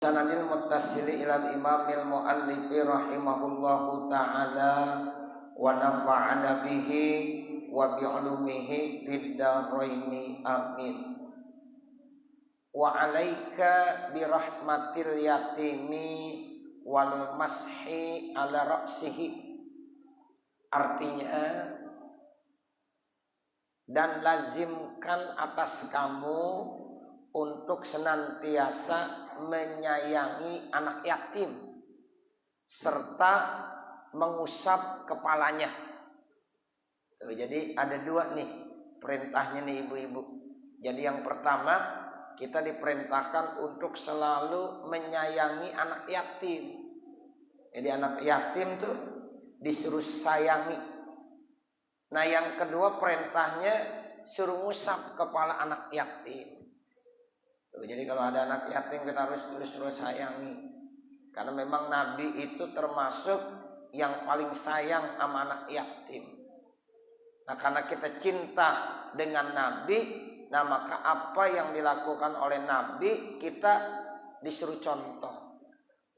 Sanadil muttasili ilal imamil muallifi rahimahullahu ta'ala wa nafa'ana bihi wa bi'ulumihi fid dharaini amin. Wa alaika birahmatil yatimi wal mashi ala ra'sihi. Artinya, dan lazimkan atas kamu untuk senantiasa menyayangi anak yatim serta mengusap kepalanya. Tuh, jadi ada dua nih perintahnya nih ibu-ibu. Jadi yang pertama, kita diperintahkan untuk selalu menyayangi anak yatim. Jadi anak yatim tuh disuruh sayangi. Nah yang kedua perintahnya suruh ngusap kepala anak yatim. Jadi kalau ada anak yatim kita harus terus sayangi. Karena memang Nabi itu termasuk yang paling sayang sama anak yatim. Nah karena kita cinta dengan Nabi, nah maka apa yang dilakukan oleh Nabi kita disuruh contoh.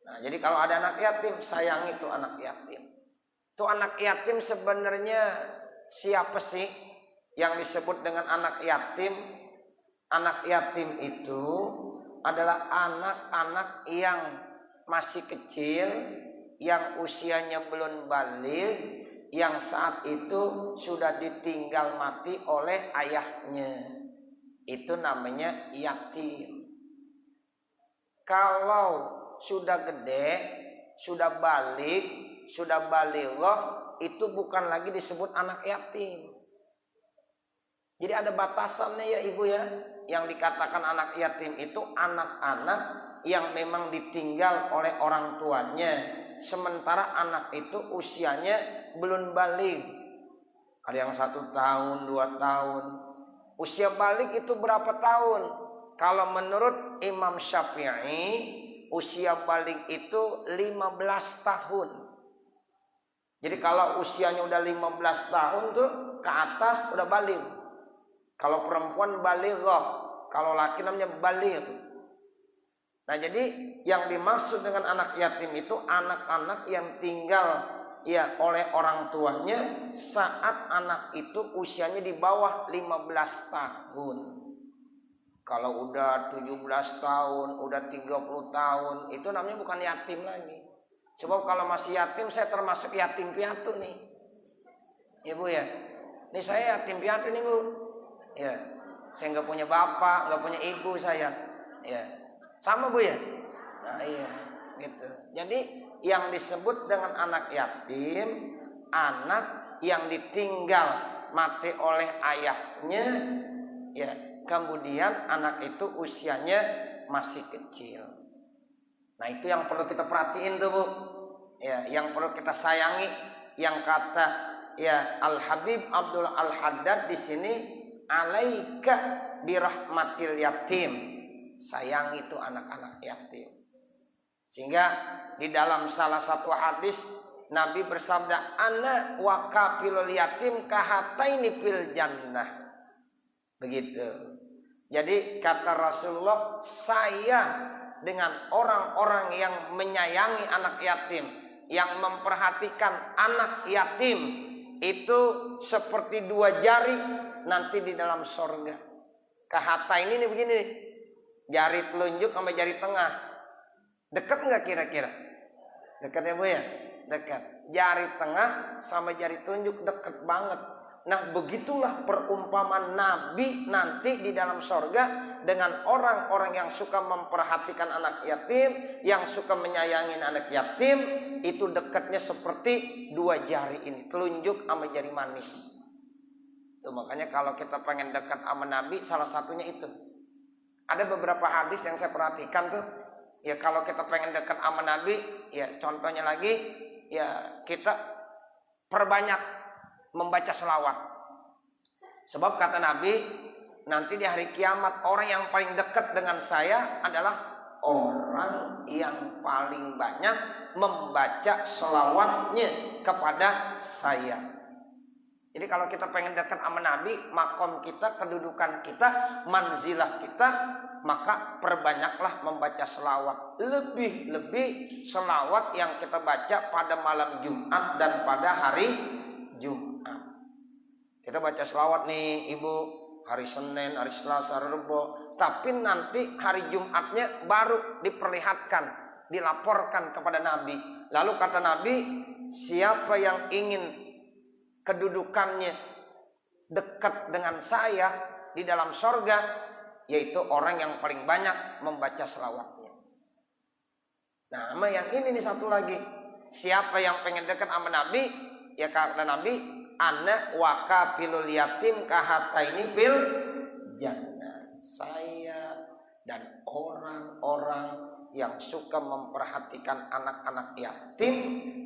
Nah jadi kalau ada anak yatim, sayangi tuh anak yatim. Tuh anak yatim sebenarnya siapa sih yang disebut dengan anak yatim? Anak yatim itu adalah anak-anak yang masih kecil, yang usianya belum baligh, yang saat itu sudah ditinggal mati oleh ayahnya. Itu namanya yatim. Kalau sudah gede, sudah baligh, sudah balighah, itu bukan lagi disebut anak yatim. Jadi ada batasannya ya ibu ya. Yang dikatakan anak yatim itu anak-anak yang memang ditinggal oleh orang tuanya. Sementara anak itu usianya belum baligh. Ada yang 1 tahun, 2 tahun. Usia baligh itu berapa tahun? Kalau menurut Imam Syafi'i, usia baligh itu 15 tahun. Jadi kalau usianya udah 15 tahun tuh ke atas udah baligh. Kalau perempuan balighah, kalau laki namanya baligh. Nah jadi yang dimaksud dengan anak yatim itu anak-anak yang tinggal ya oleh orang tuanya saat anak itu usianya di bawah 15 tahun. Kalau udah 17 tahun, udah 30 tahun, itu namanya bukan yatim lagi. Sebab kalau masih yatim saya termasuk yatim piatu nih. Ibu ya. Nih saya yatim piatu nih Bu. Ya, saya nggak punya bapak, nggak punya ibu saya. Ya, sama Bu ya. Nah iya, gitu. Jadi yang disebut dengan anak yatim, anak yang ditinggal mati oleh ayahnya, ya. Kemudian anak itu usianya masih kecil. Nah itu yang perlu kita perhatiin tuh Bu. Ya, yang perlu kita sayangi. Yang kata ya Al Habib Abdul Al Haddad di sini. Alaika birahmatil yatim. Sayangi itu anak-anak yatim. Sehingga di dalam salah satu hadis Nabi bersabda, ana wa kafilul yatim kahataini fil jannah. Begitu. Jadi kata Rasulullah, saya dengan orang-orang yang menyayangi anak yatim, yang memperhatikan anak yatim, itu seperti 2 jari nanti di dalam sorga. Kahata ini nih begini nih. Jari telunjuk sama jari tengah. Dekat nggak kira-kira? Dekat ya Bu ya? Dekat. Jari tengah sama jari telunjuk dekat banget. Nah begitulah perumpamaan Nabi nanti di dalam sorga dengan orang-orang yang suka memperhatikan anak yatim, yang suka menyayangi anak yatim, itu dekatnya seperti 2 jari ini, telunjuk sama jari manis. Tuh, makanya kalau kita pengen dekat sama Nabi, salah satunya itu. Ada beberapa hadis yang saya perhatikan tuh, ya kalau kita pengen dekat sama Nabi, ya contohnya lagi, ya kita perbanyak membaca selawat. Sebab kata Nabi, nanti di hari kiamat orang yang paling dekat dengan saya adalah orang yang paling banyak membaca selawatnya kepada saya. Jadi kalau kita pengen dekat sama Nabi, makom kita, kedudukan kita, manzilah kita, maka perbanyaklah membaca selawat. Lebih-lebih selawat yang kita baca pada malam Jumat dan pada hari Jumat. Kita baca selawat nih Ibu, hari Senin, hari Selasa, hari Rebo. Tapi nanti hari Jumatnya baru diperlihatkan, dilaporkan kepada Nabi. Lalu kata Nabi, siapa yang ingin kedudukannya dekat dengan saya di dalam sorga, yaitu orang yang paling banyak membaca selawatnya. Nah, sama yang ini nih satu lagi. Siapa yang pengen dekat sama Nabi, ya kata Nabi, ana wakafilul yatim kahataini fil jannah. Saya dan orang-orang yang suka memperhatikan anak-anak yatim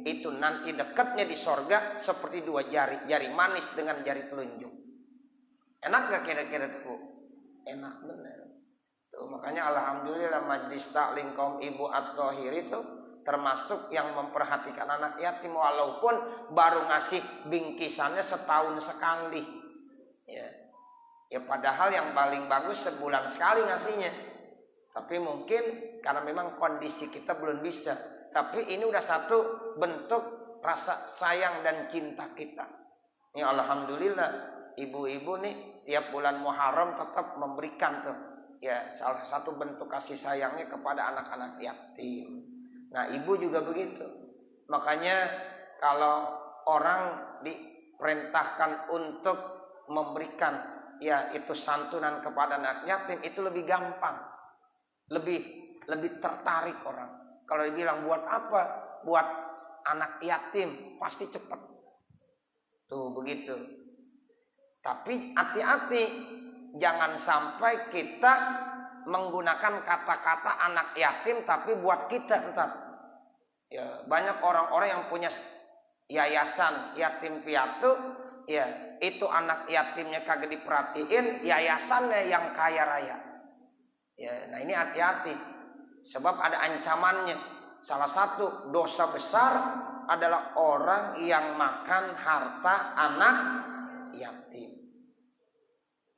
itu nanti dekatnya di sorga seperti dua jari, jari manis dengan jari telunjuk. Enak gak kira-kira tuh Bu? Enak bener. Tuh, makanya alhamdulillah Majlis Taklim Kaum Ibu At-Thahir itu termasuk yang memperhatikan anak yatim walaupun baru ngasih bingkisannya setahun sekali. Ya padahal yang paling bagus sebulan sekali ngasihnya. Tapi mungkin karena memang kondisi kita belum bisa. Tapi ini udah satu bentuk rasa sayang dan cinta kita. Ini alhamdulillah ibu-ibu nih tiap bulan Muharram tetap memberikan tuh. Ya salah satu bentuk kasih sayangnya kepada anak-anak yatim. Nah ibu juga begitu. Makanya kalau orang diperintahkan untuk memberikan ya itu santunan kepada anak yatim itu lebih gampang. Lebih tertarik orang. Kalau dibilang buat apa? Buat anak yatim pasti cepat. Tuh begitu. Tapi hati-hati, jangan sampai kita menggunakan kata-kata anak yatim tapi buat kita entar. Ya, banyak orang-orang yang punya yayasan yatim piatu, ya itu anak yatimnya kagak diperhatiin, yayasannya yang kaya raya. Ya, nah ini hati-hati. Sebab ada ancamannya. Salah satu dosa besar adalah orang yang makan harta anak yatim.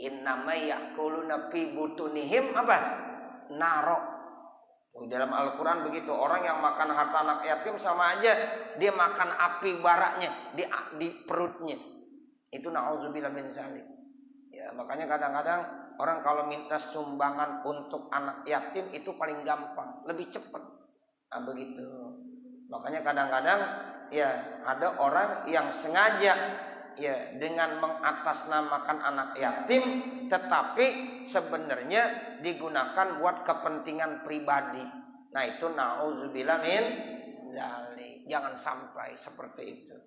Innama ya'kuluna fi butunihim apa? Naro. Dalam Al-Quran begitu. Orang yang makan harta anak yatim sama aja dia makan api baraknya di perutnya. Itu na'udzubillah min dzalik. Ya, makanya kadang-kadang orang kalau minta sumbangan untuk anak yatim itu paling gampang, lebih cepat. Nah begitu. Makanya kadang-kadang ya ada orang yang sengaja ya dengan mengatasnamakan anak yatim, tetapi sebenarnya digunakan buat kepentingan pribadi. Nah itu na'udzubillah min dzalik. Jangan sampai seperti itu.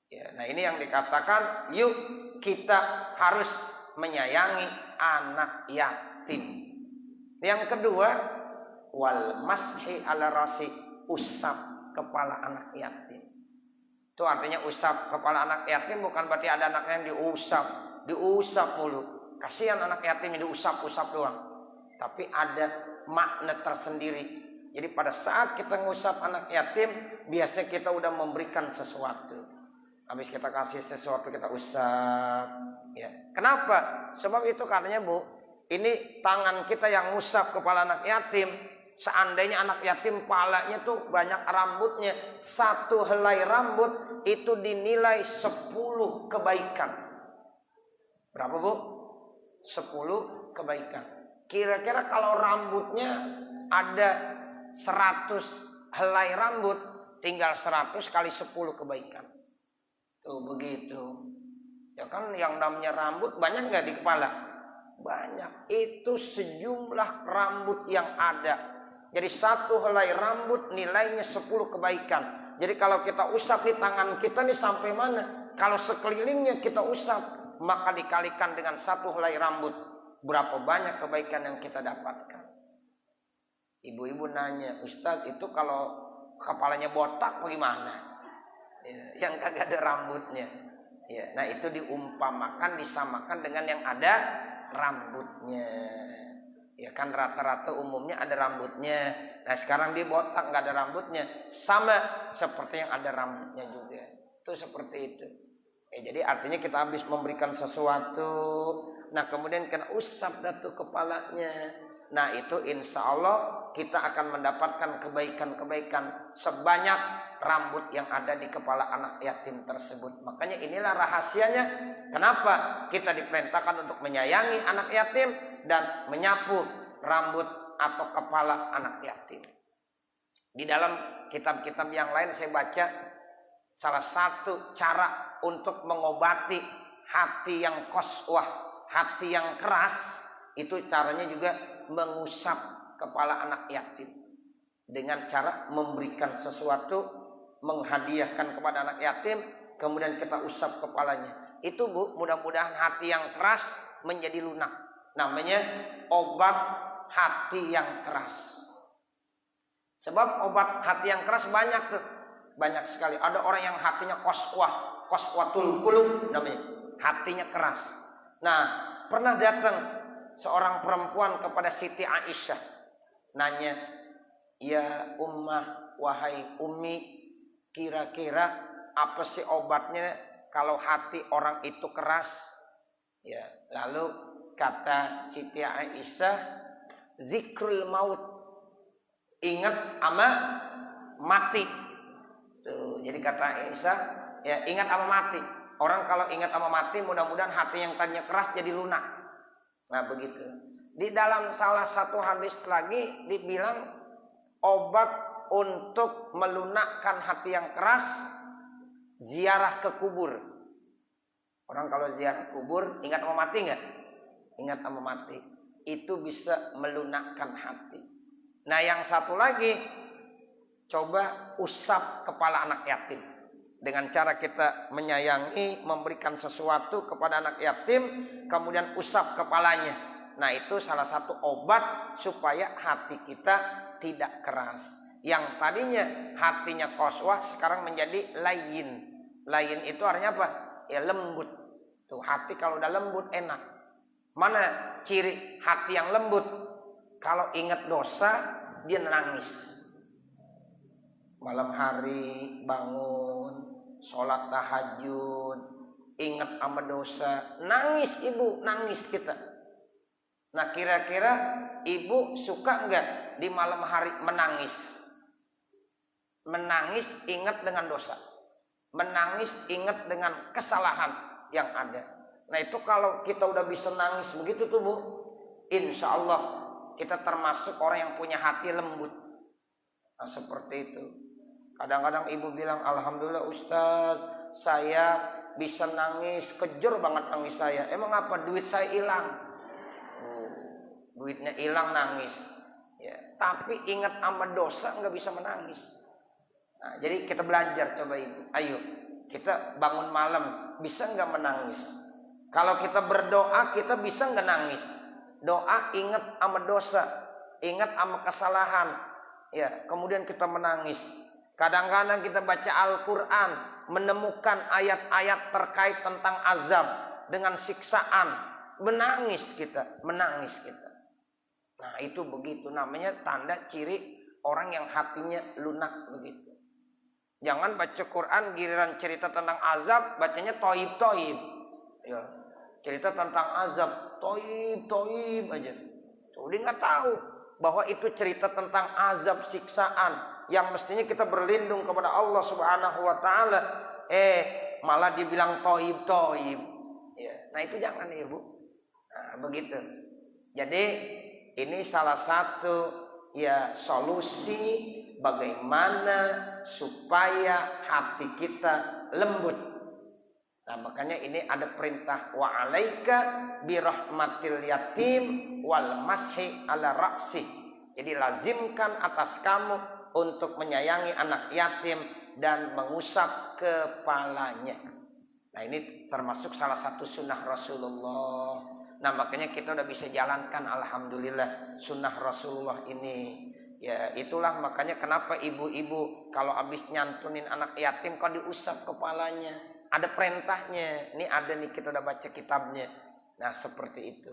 Ya, nah ini yang dikatakan, yuk kita harus menyayangi anak yatim. Yang kedua, wal mashi ala rasi, usap kepala anak yatim. Itu artinya usap kepala anak yatim bukan berarti ada anak yang diusap mulu. Kasihan anak yatim diusap-usap doang. Tapi ada makna tersendiri. Jadi pada saat kita ngusap anak yatim, biasanya kita udah memberikan sesuatu. Habis kita kasih sesuatu kita usap. Ya. Kenapa? Sebab itu katanya Bu, ini tangan kita yang ngusap kepala anak yatim. Seandainya anak yatim palanya tuh banyak rambutnya, satu helai rambut itu dinilai 10 kebaikan. Berapa Bu? 10 kebaikan. Kira-kira kalau rambutnya ada 100 helai rambut, tinggal 100 kali 10 kebaikan. Tuh begitu. Ya kan yang namanya rambut banyak nggak di kepala? Banyak. Itu sejumlah rambut yang ada. Jadi satu helai rambut nilainya 10 kebaikan. Jadi kalau kita usap di tangan kita nih sampai mana? Kalau sekelilingnya kita usap, maka dikalikan dengan satu helai rambut. Berapa banyak kebaikan yang kita dapatkan. Ibu-ibu nanya, Ustadz itu kalau kepalanya botak bagaimana? Ya, yang kagak ada rambutnya. Ya, nah itu diumpamakan, disamakan dengan yang ada rambutnya. Ya kan rata-rata umumnya ada rambutnya. Nah sekarang dia botak nggak ada rambutnya, sama seperti yang ada rambutnya juga. Itu seperti itu. Jadi artinya kita habis memberikan sesuatu, nah kemudian kena usap datu kepalanya. Nah itu insya Allah kita akan mendapatkan kebaikan-kebaikan sebanyak rambut yang ada di kepala anak yatim tersebut. Makanya inilah rahasianya kenapa kita diperintahkan untuk menyayangi anak yatim dan menyapu rambut atau kepala anak yatim. Di dalam kitab-kitab yang lain saya baca salah satu cara untuk mengobati hati yang qaswah, hati yang keras, itu caranya juga mengusap kepala anak yatim. Dengan cara memberikan sesuatu, menghadiahkan kepada anak yatim, kemudian kita usap kepalanya. Itu Bu, mudah-mudahan hati yang keras menjadi lunak. Namanya obat hati yang keras. Sebab obat hati yang keras banyak tuh. Banyak sekali. Ada orang yang hatinya qaswatul qulub namanya. Hatinya keras. Nah, pernah datang seorang perempuan kepada Siti Aisyah. Nanya, "Ya Ummah, wahai Ummi, kira-kira apa sih obatnya kalau hati orang itu keras?" Ya, lalu kata Siti Aisyah, "Zikrul maut." Ingat ama mati. Tuh, jadi kata Aisyah, ya ingat sama mati. Orang kalau ingat sama mati, mudah-mudahan hati yang tadinya keras jadi lunak. Nah begitu. Di dalam salah satu hadis lagi dibilang obat untuk melunakkan hati yang keras, ziarah ke kubur. Orang kalau ziarah kubur, ingat sama mati nggak? Ingat sama mati. Itu bisa melunakkan hati. Nah yang satu lagi, coba usap kepala anak yatim. Dengan cara kita menyayangi, memberikan sesuatu kepada anak yatim, kemudian usap kepalanya. Nah itu salah satu obat supaya hati kita tidak keras. Yang tadinya hatinya qaswah sekarang menjadi layin. Layin itu artinya apa? Ya lembut. Tuh hati kalau udah lembut enak. Mana ciri hati yang lembut? Kalau ingat dosa dia nangis. Malam hari bangun, sholat tahajud, ingat sama dosa, nangis ibu, nangis kita. Nah kira-kira ibu suka nggak di malam hari menangis? Menangis ingat dengan dosa, menangis ingat dengan kesalahan yang ada. Nah itu kalau kita udah bisa nangis begitu tuh Bu, insya Allah kita termasuk orang yang punya hati lembut. Nah seperti itu. Kadang-kadang ibu bilang, "Alhamdulillah Ustaz, saya bisa nangis, kejur banget nangis saya. Emang apa? Duit saya hilang." Duitnya hilang nangis. Ya, tapi ingat sama dosa nggak bisa menangis. Nah, jadi kita belajar coba ibu. Ayo, kita bangun malam bisa nggak menangis? Kalau kita berdoa kita bisa nggak nangis? Doa ingat sama dosa, ingat sama kesalahan. Ya, kemudian kita menangis. Kadang-kadang kita baca Al-Quran, menemukan ayat-ayat terkait tentang azab dengan siksaan, menangis kita. Nah itu begitu, namanya tanda ciri orang yang hatinya lunak begitu. Jangan baca Quran giliran cerita tentang azab, bacanya toib. Ya, cerita tentang azab, toib aja. Dia nggak tahu bahwa itu cerita tentang azab siksaan. Yang mestinya kita berlindung kepada Allah Subhanahu wa taala, malah dibilang toib. Ya, nah itu jangan ya Bu. Nah, begitu. Jadi ini salah satu ya solusi bagaimana supaya hati kita lembut. Nah, makanya ini ada perintah wa alaika birahmatil yatim wal mashi ala ra'si. Jadi lazimkan atas kamu untuk menyayangi anak yatim dan mengusap kepalanya. Nah ini termasuk salah satu sunnah Rasulullah. Nah makanya kita udah bisa jalankan alhamdulillah sunnah Rasulullah ini. Ya itulah makanya kenapa ibu-ibu kalau habis nyantunin anak yatim kok diusap kepalanya. Ada perintahnya. Ini ada nih kita udah baca kitabnya. Nah seperti itu.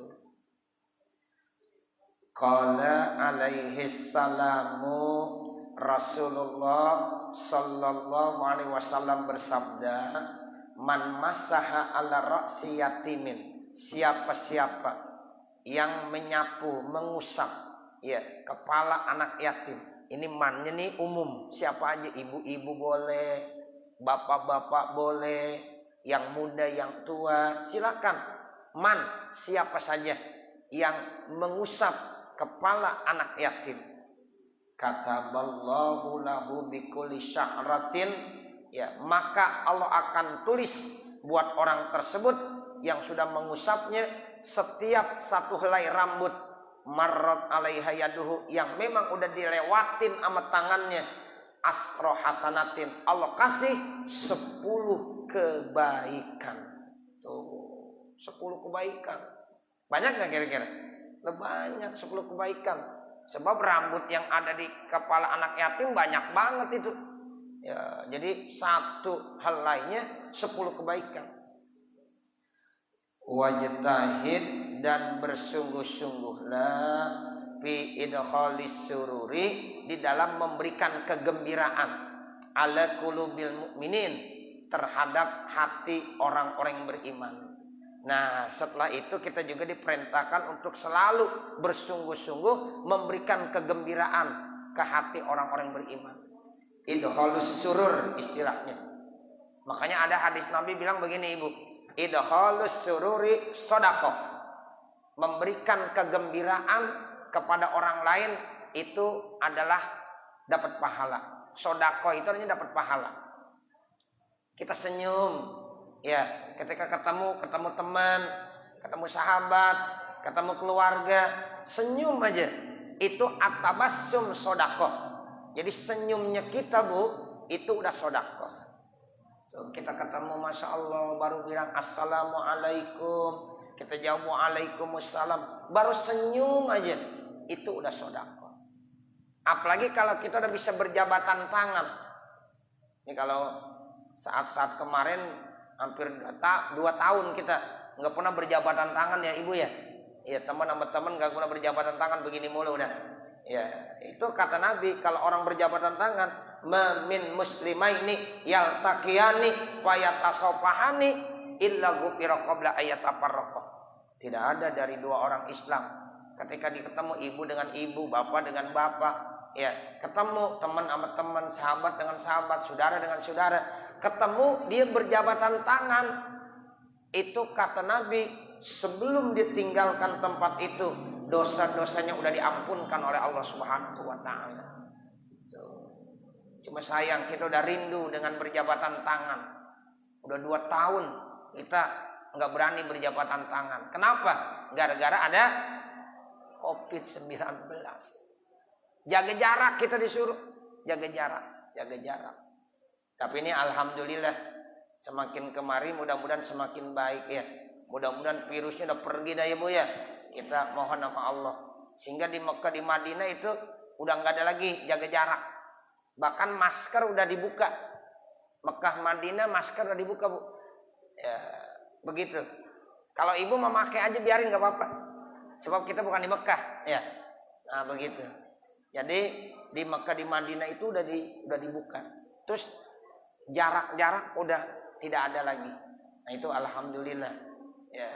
Qala alaihi salamu Rasulullah sallallahu alaihi wasallam bersabda, Man masaha ala ra'si yatimin, siapa-siapa yang menyapu, mengusap ya kepala anak yatim. Ini mannya nih umum, siapa aja, ibu-ibu boleh, bapak-bapak boleh, yang muda, yang tua, silakan. Man, siapa saja yang mengusap kepala anak yatim. Kataballahu lahu bikulli sya'ratin, ya, maka Allah akan tulis buat orang tersebut yang sudah mengusapnya setiap satu helai rambut, marrat alaiha yaduhu, yang memang udah dilewatin sama tangannya, asro hasanatin, Allah kasih 10 kebaikan. Tuh, 10 kebaikan. Banyak gak kira-kira? Banyak, 10 kebaikan. Sebab rambut yang ada di kepala anak yatim banyak banget itu. Ya, jadi satu helainya 10 kebaikan. Wajtahid, dan bersungguh-sungguhlah fi idkhalis sururi, di dalam memberikan kegembiraan, ala qulubil mukminin, terhadap hati orang-orang yang beriman. Nah, setelah itu kita juga diperintahkan untuk selalu bersungguh-sungguh memberikan kegembiraan ke hati orang-orang yang beriman. Idkhalus surur istilahnya. Makanya ada hadis Nabi bilang begini, Ibu. Idkhalus sururi shadaqah. Memberikan kegembiraan kepada orang lain itu adalah dapat pahala. Shadaqah itu artinya dapat pahala. Kita senyum, ya, ketika ketemu teman, ketemu sahabat, ketemu keluarga, senyum aja. Itu at-tabassum shadaqah. Jadi senyumnya kita, Bu, itu udah shadaqah. Kita ketemu, Masya Allah, baru bilang Assalamualaikum, kita jawab Waalaikumsalam, baru senyum aja, itu udah shadaqah. Apalagi kalau kita udah bisa berjabatan tangan. Ini kalau saat-saat kemarin hampir 2 tahun kita nggak pernah berjabatan tangan ya, Ibu ya. Ya, teman sama teman nggak pernah berjabatan tangan, begini mulu udah. Ya, itu kata Nabi, kalau orang berjabatan tangan, min muslimaini yaltaqiyani fayatasafahani illa ghufira qabla ayatafarraqa. Tidak ada dari 2 orang Islam ketika diketemu ibu dengan ibu, bapak dengan bapak, ya, ketemu teman sama teman, sahabat dengan sahabat, saudara dengan saudara, ketemu dia berjabatan tangan, itu kata Nabi, sebelum dia tinggalkan tempat itu, dosa-dosanya udah diampunkan oleh Allah Subhanahu wa taala. Cuma sayang kita udah rindu dengan berjabatan tangan. Udah 2 tahun kita nggak berani berjabatan tangan. Kenapa? Gara-gara ada COVID-19. Jaga jarak kita disuruh. Jaga jarak. Tapi ini alhamdulillah semakin kemari mudah-mudahan semakin baik ya. Mudah-mudahan virusnya udah pergi dah ya, Bu ya. Kita mohon sama Allah. Sehingga di Mekah, di Madinah itu udah nggak ada lagi jaga jarak. Bahkan masker udah dibuka. Mekah, Madinah masker udah dibuka, Bu. Ya, begitu. Kalau ibu memakai aja biarin nggak apa-apa. Sebab kita bukan di Mekah, ya. Nah, begitu. Jadi di Mekah, di Madinah itu udah dibuka. Terus jarak-jarak udah tidak ada lagi. Nah, itu alhamdulillah. Ya.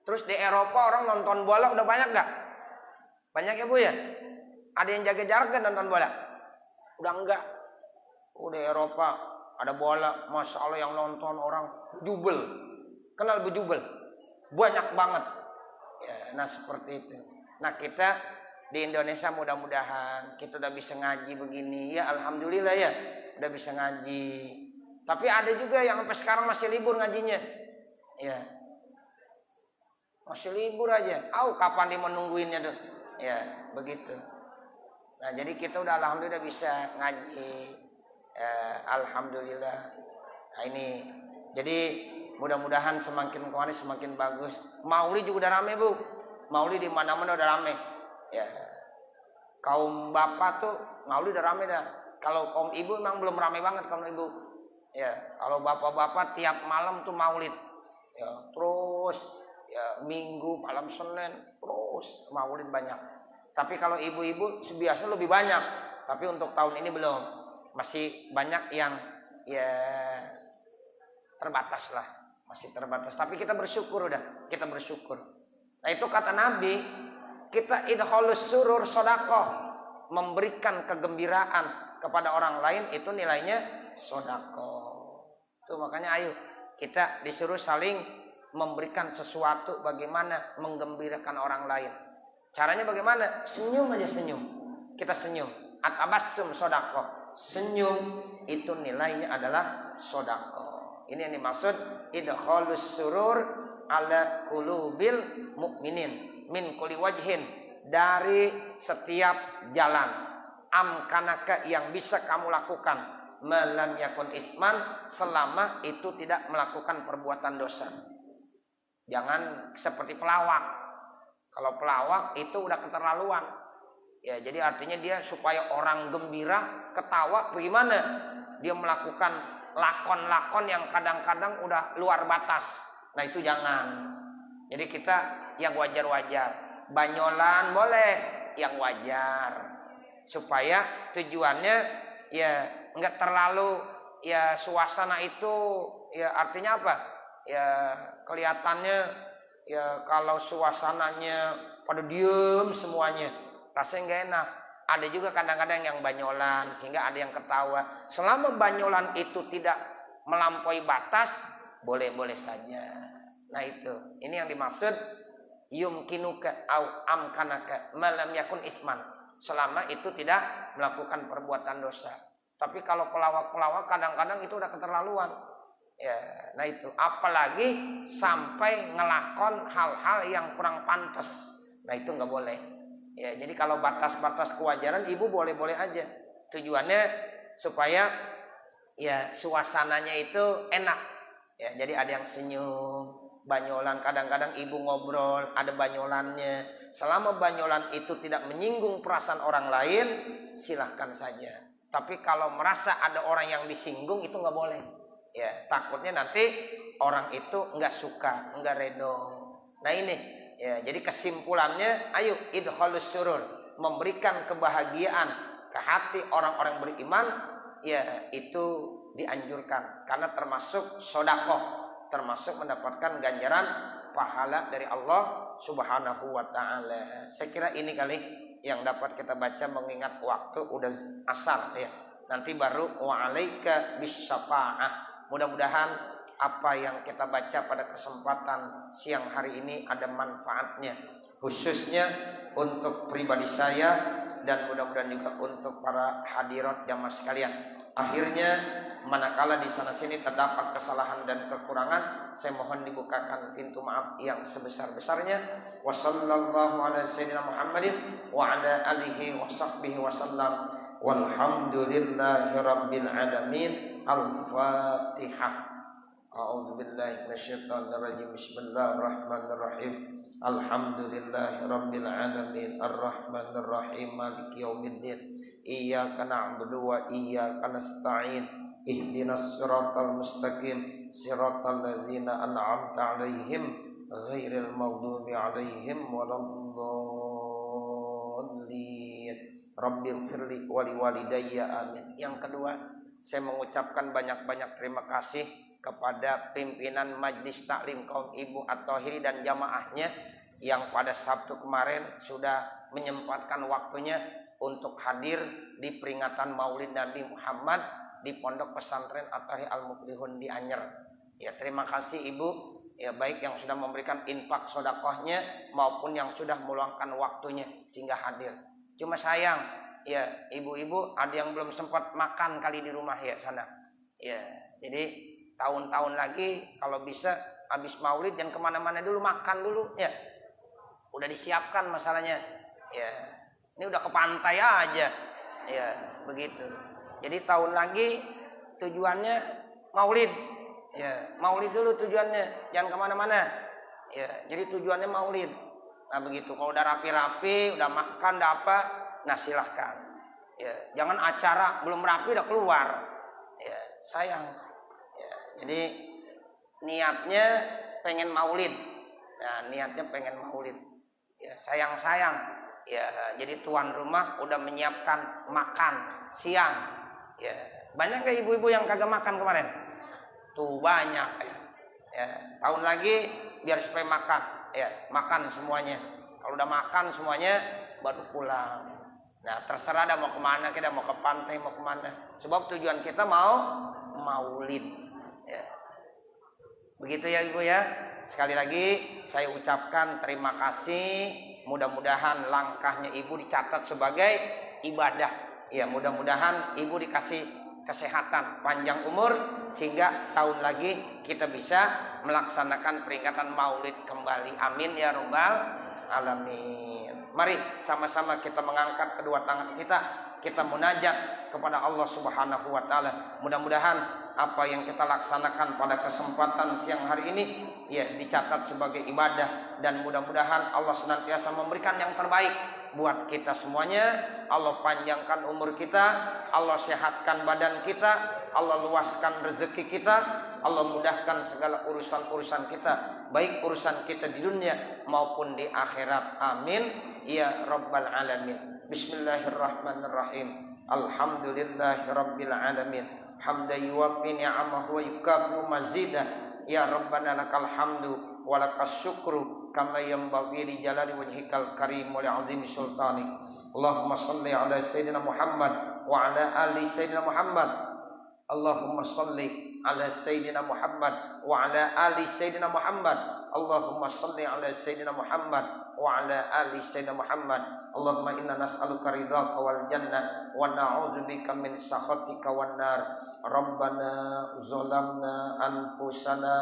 Terus di Eropa orang nonton bola udah banyak nggak? Banyak ya, Bu ya? Ada yang jaga jarak nggak nonton bola? Udah enggak. Udah Eropa ada bola, Masya Allah yang nonton orang bejubel. Kenal bejubel? Banyak banget. Ya, nah seperti itu. Nah kita di Indonesia mudah-mudahan kita udah bisa ngaji begini. Ya alhamdulillah ya. Udah bisa ngaji. Tapi ada juga yang sampai sekarang masih libur ngajinya. Ya. Masih libur aja. Kapan dia menungguinnya tuh? Ya, begitu. Nah, jadi kita udah alhamdulillah bisa ngaji. Alhamdulillah. Nah, ini. Jadi mudah-mudahan semakin kemana semakin bagus. Maulid juga udah rame, Bu. Maulid di mana-mana udah rame. Ya. Kaum bapak tuh maulid udah rame dah. Kalau kaum ibu memang belum rame banget kaum ibu. Ya, kalau bapak-bapak tiap malam tuh maulid. Ya, terus ya Minggu, malam Senin, terus maulid banyak. Tapi kalau ibu-ibu biasanya lebih banyak. Tapi untuk tahun ini belum. Masih banyak yang ya terbatas lah, masih terbatas. Tapi kita bersyukur udah, kita bersyukur. Nah itu kata Nabi, kita idholus surur sodakoh, memberikan kegembiraan kepada orang lain itu nilainya sodakoh. Tuh makanya ayo kita disuruh saling memberikan sesuatu, bagaimana menggembirakan orang lain. Caranya bagaimana? Senyum aja, senyum. Kita senyum. At-tabassum sodakoh. Senyum itu nilainya adalah sodakoh. Ini yang dimaksud idkhalus surur ala qulubil mukminin min kulli wajhin, dari setiap jalan. Amkanaka yang bisa kamu lakukan, malam yakun isman, selama itu tidak melakukan perbuatan dosa. Jangan seperti pelawak. Kalau pelawak itu udah keterlaluan. Ya, jadi artinya dia supaya orang gembira, ketawa, bagaimana? Dia melakukan lakon-lakon yang kadang-kadang udah luar batas. Nah itu jangan. Jadi kita yang wajar-wajar. Banyolan boleh, yang wajar. Supaya tujuannya ya enggak terlalu ya suasana itu ya artinya apa? Ya kelihatannya ya kalau suasananya pada diem semuanya, rasanya nggak enak. Ada juga kadang-kadang yang banyolan sehingga ada yang ketawa. Selama banyolan itu tidak melampaui batas, boleh-boleh saja. Nah itu, ini yang dimaksud yumkinuka au amkanaka malam yakun isman. Selama itu tidak melakukan perbuatan dosa. Tapi kalau pelawak-pelawak kadang-kadang itu udah keterlaluan. Ya, nah itu apalagi sampai ngelakon hal-hal yang kurang pantas. Nah itu nggak boleh. Ya, jadi kalau batas-batas kewajaran ibu boleh-boleh aja. Tujuannya supaya ya suasananya itu enak. Ya, jadi ada yang senyum, banyolan, kadang-kadang ibu ngobrol, ada banyolannya. Selama banyolan itu tidak menyinggung perasaan orang lain, silahkan saja. Tapi kalau merasa ada orang yang disinggung itu nggak boleh. Ya, takutnya nanti orang itu nggak suka, nggak redo. Nah ini, ya, jadi kesimpulannya, ayo idkhalus surur, memberikan kebahagiaan ke hati orang-orang beriman, ya itu dianjurkan karena termasuk sodakoh, termasuk mendapatkan ganjaran pahala dari Allah Subhanahu wa Ta'ala. Saya kira ini kali yang dapat kita baca mengingat waktu udah asar ya. Nanti baru wa'alaika bisyafa'ah. Mudah-mudahan apa yang kita baca pada kesempatan siang hari ini ada manfaatnya, khususnya untuk pribadi saya dan mudah-mudahan juga untuk para hadirat jamaah sekalian. Akhirnya manakala di sana sini terdapat kesalahan dan kekurangan, saya mohon dibukakan pintu maaf yang sebesar-besarnya. Wassallallahu ala sayyidina Muhammadin wa ala alihi wa sahbihi wasallam. Walhamdulillahi rabbil alamin. Al-Fatihah. A'udzu billahi minasyaitonir rajim. Bismillahirrahmanirrahim. Alhamdulillahi rabbil alamin. Arrahmanir rahim. Maliki yaumiddin. Iyyaka na'budu wa iyyaka nasta'in. Ihdinas siratal mustaqim. Siratal ladzina an'amta 'alaihim ghairil maghdubi 'alaihim waladdallin. Rabbighfirli wa liwalidayya amin. Yang kedua, saya mengucapkan banyak-banyak terima kasih kepada pimpinan Majelis Taklim Kaum Ibu At-Thahiri dan jamaahnya yang pada Sabtu kemarin sudah menyempatkan waktunya untuk hadir di peringatan Maulid Nabi Muhammad di Pondok Pesantren At-Tahir Al-Muflihun di Anyer. Ya, terima kasih Ibu, ya baik yang sudah memberikan infak sedekahnya maupun yang sudah meluangkan waktunya sehingga hadir. Cuma sayang, ya ibu-ibu ada yang belum sempat makan kali di rumah ya sana. Ya, jadi tahun-tahun lagi kalau bisa habis Maulid jangan kemana-mana dulu, makan dulu ya. Udah disiapkan masalahnya. Ya, ini udah ke pantai aja. Ya, begitu. Jadi tahun lagi tujuannya Maulid. Ya, Maulid dulu tujuannya, jangan kemana-mana. Ya, jadi tujuannya Maulid. Nah begitu. Kalau udah rapi-rapi, udah makan, udah apa, nah silahkan. Ya, jangan acara belum rapi udah keluar. Ya, sayang. Ya, jadi niatnya pengen Maulid. Nah, niatnya pengen Maulid. Ya, sayang-sayang. Ya, jadi tuan rumah udah menyiapkan makan siang. Ya, banyak gak ibu-ibu yang kagak makan kemarin? Tuh banyak ya. Ya, tahun lagi biar supaya makan, ya, makan semuanya. Kalau udah makan semuanya baru pulang. Nah, terserah dah mau kemana, kita mau ke pantai, mau kemana. Sebab tujuan kita mau maulid. Ya. Begitu ya Ibu ya. Sekali lagi saya ucapkan terima kasih. Mudah-mudahan langkahnya Ibu dicatat sebagai ibadah. Ya, mudah-mudahan Ibu dikasih kesehatan, panjang umur, sehingga tahun lagi kita bisa melaksanakan peringatan maulid kembali. Amin ya rabbal alamin. Mari sama-sama kita mengangkat kedua tangan kita munajat kepada Allah Subhanahu wa taala. Mudah-mudahan apa yang kita laksanakan pada kesempatan siang hari ini ya dicatat sebagai ibadah, dan mudah-mudahan Allah senantiasa memberikan yang terbaik buat kita semuanya. Allah panjangkan umur kita, Allah sehatkan badan kita, Allah luaskan rezeki kita, Allah mudahkan segala urusan-urusan kita, baik urusan kita di dunia maupun di akhirat. Amin ya rabbal alamin. Bismillahirrahmanirrahim. Alhamdulillahirabbil alamin. Hamdan yuwaffi ni'amahu wa yukafi mazidah. Ya rabbana lakal hamdu wa lakas syukru kama yanbaghi li jalali wajhikal karim wa li azimi sultanik. Allahumma salli ala sayyidina Muhammad wa ala ali sayyidina Muhammad. Allahumma salli ala sayyidina Muhammad wa ala ali sayyidina Muhammad. Allahumma salli ala sayyidina Muhammad wa ala ali sayyidina Muhammad. Allahumma inna nas'aluka ridhaka wal jannah wa na'udzubika min sakhatika wan nar. Rabbana zalamna anfusana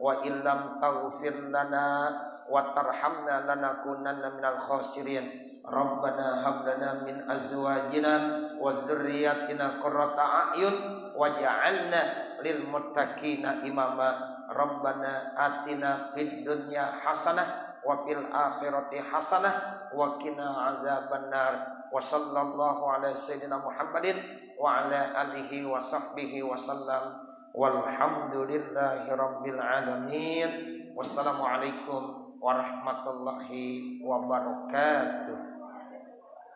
wa illam taghfir lana wa tarhamna lanakunanna minal khasirin. Rabbana hab lana min azwajina wa dzurriyyatina qurrata a'yun waj'alna lil muttaqina imama. Rabbana atina fid dunya hasanah wa fil akhirati hasanah wa qina adzabannar. Wa sallallahu ala sayyidina Muhammadin wa ala alihi wa sahbihi wa sallam. Walhamdulillahi rabbil alamin. Wassalamualaikum warahmatullahi wabarakatuh.